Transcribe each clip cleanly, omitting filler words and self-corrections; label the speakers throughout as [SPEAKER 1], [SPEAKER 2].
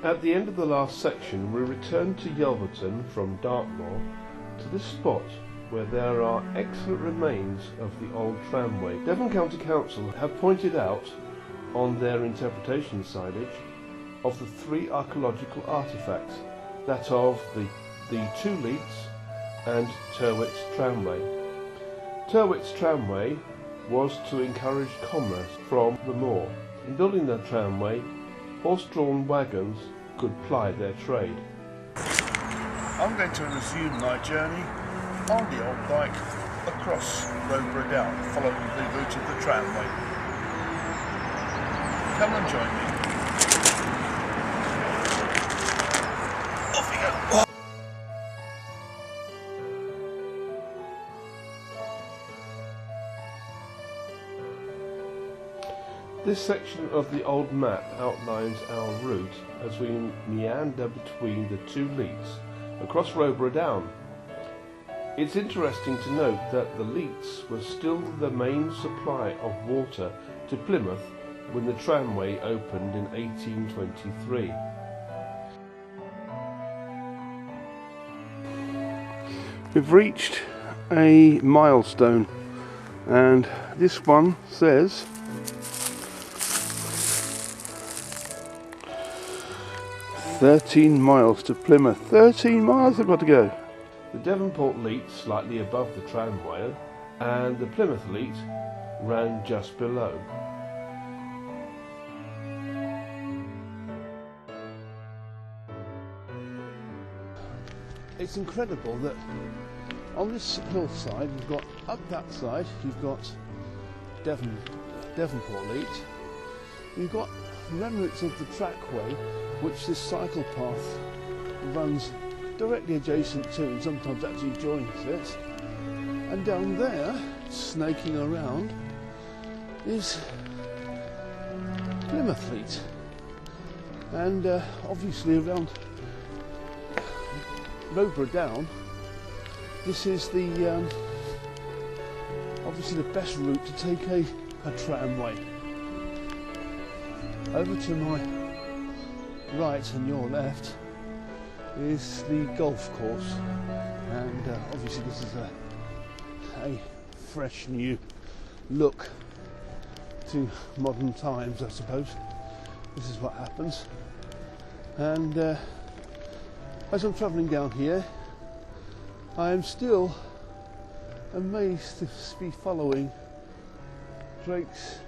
[SPEAKER 1] At the end of the last section, we return to Yelverton from Dartmoor to this spot where there are excellent remains of the old tramway. Devon County Council have pointed out on their interpretation signage of the three archaeological artefacts, that of the two leats and Tyrwhitt's tramway. Tyrwhitt's tramway was to encourage commerce from the moor. In building the tramway, horse-drawn wagons could ply their trade.
[SPEAKER 2] I'm going to resume my journey on the old bike across Roborough Down, following the route of the tramway. Come and join me. Off we go!
[SPEAKER 1] This section of the old map outlines our route as we meander between the two leats across Roborough Down. It's interesting to note that the leats were still the main supply of water to Plymouth when the tramway opened in 1823. We've reached a milestone, and this one says 13 miles to Plymouth. 13 miles I've got to go. The Devonport leat slightly above the tramway, and the Plymouth leat ran just below. It's incredible that on this hillside you've got, up that side you've got Devonport leat, you've got remnants of the trackway which this cycle path runs directly adjacent to, and sometimes actually joins it. And down there, snaking around, is Plymouth leat. And obviously around Roborough Down, this is the obviously the best route to take a tramway. Over to my right and your left is the golf course, and obviously this is a fresh new look to modern times, I suppose. This is what happens. And as I'm travelling down here, I am still amazed to be following Drake's,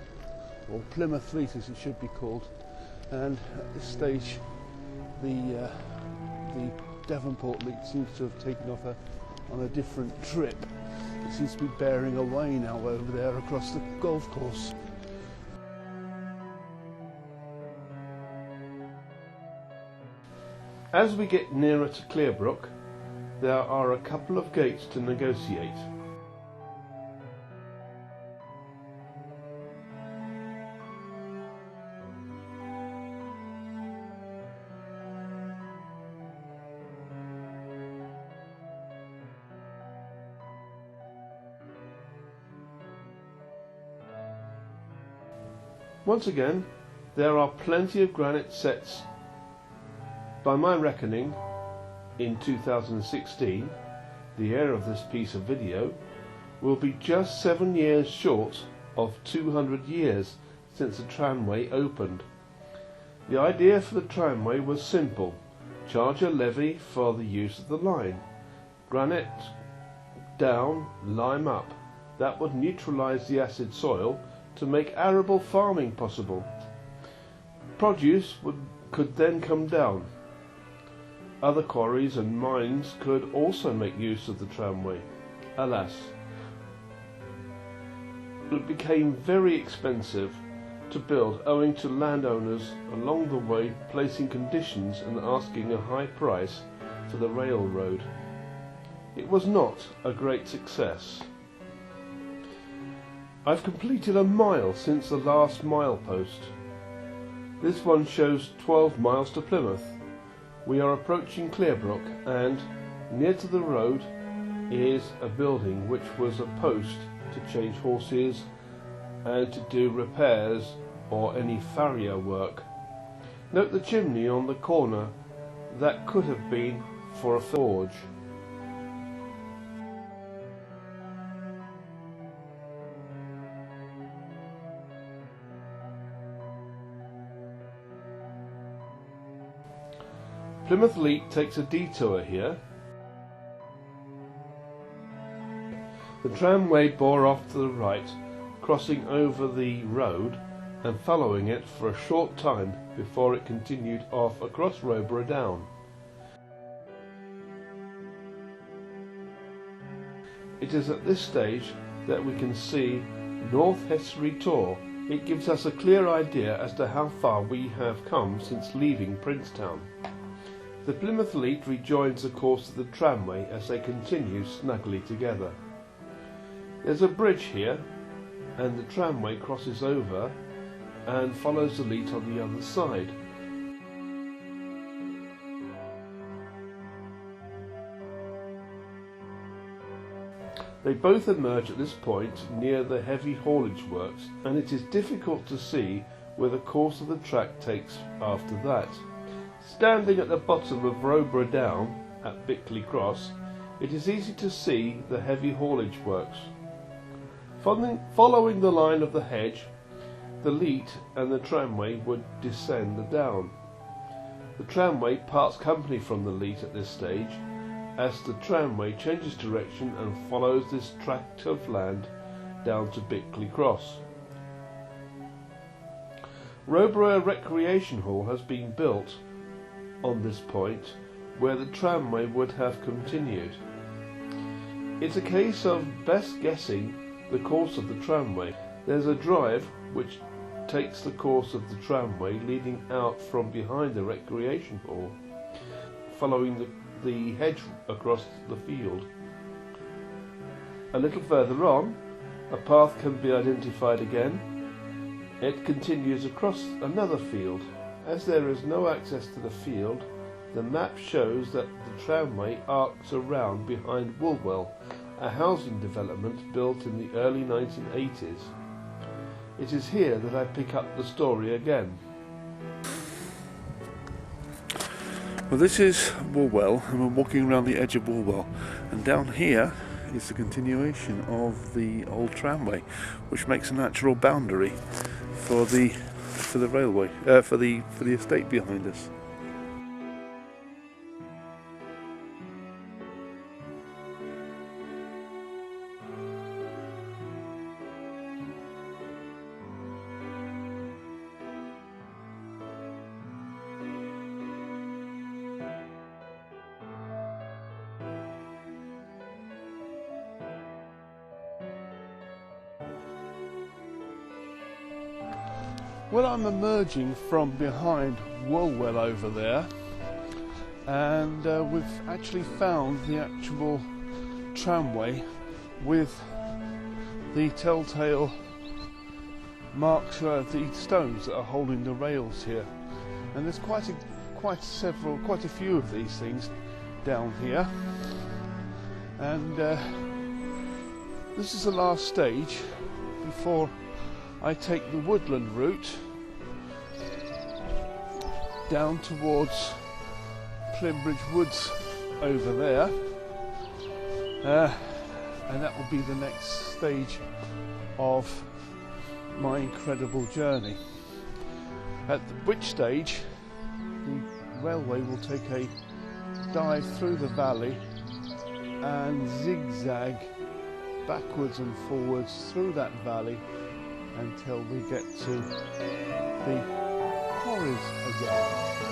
[SPEAKER 1] or Plymouth leat as it should be called, and at this stage the Devonport leat seems to have taken off on a different trip. It seems to be bearing away now over there across the golf course. As we get nearer to Clearbrook, there are a couple of gates to negotiate. Once again, there are plenty of granite sets. By my reckoning, in 2016, the year of this piece of video, will be just 7 years short of 200 years since the tramway opened. The idea for the tramway was simple: charge a levy for the use of the line. Granite down, lime up. That would neutralise the acid soil to make arable farming possible. Produce could then come down. Other quarries and mines could also make use of the tramway. Alas, it became very expensive to build, owing to landowners along the way placing conditions and asking a high price for the railroad. It was not a great success. I've completed a mile since the last milepost. This one shows 12 miles to Plymouth. We are approaching Clearbrook, and near to the road is a building which was a post to change horses and to do repairs or any farrier work. Note the chimney on the corner that could have been for a forge. Plymouth Leet takes a detour here. The tramway bore off to the right, crossing over the road and following it for a short time before it continued off across Roborough Down. It is at this stage that we can see North Hessery Tor. It gives us a clear idea as to how far we have come since leaving Princetown. The Plymouth Leet rejoins the course of the tramway as they continue snugly together. There's a bridge here, and the tramway crosses over and follows the Leet on the other side. They both emerge at this point near the heavy haulage works, and it is difficult to see where the course of the track takes after that. Standing at the bottom of Roborough Down at Bickley Cross, it is easy to see the heavy haulage works. Following the line of the hedge, the Leet and the tramway would descend the down. The tramway parts company from the Leet at this stage, as the tramway changes direction and follows this tract of land down to Bickley Cross. Roborough Recreation Hall has been built on this point where the tramway would have continued. It's a case of best guessing the course of the tramway. There's a drive which takes the course of the tramway leading out from behind the recreation hall, following the hedge across the field. A little further on, a path can be identified again. It continues across another field. As there is no access to the field, the map shows that the tramway arcs around behind Woolwell, a housing development built in the early 1980s. It is here that I pick up the story again.
[SPEAKER 2] Well, this is Woolwell, and we're walking around the edge of Woolwell, and down here is the continuation of the old tramway, which makes a natural boundary for the railway, for the estate behind us.
[SPEAKER 1] Well, I'm emerging from behind Woolwell over there, and we've actually found the actual tramway with the telltale marks, the stones that are holding the rails here. And there's quite a few of these things down here. And this is the last stage before I take the woodland route down towards Plym Woods over there, and that will be the next stage of my incredible journey, at which stage the railway will take a dive through the valley and zigzag backwards and forwards through that valley until we get to the quarries again.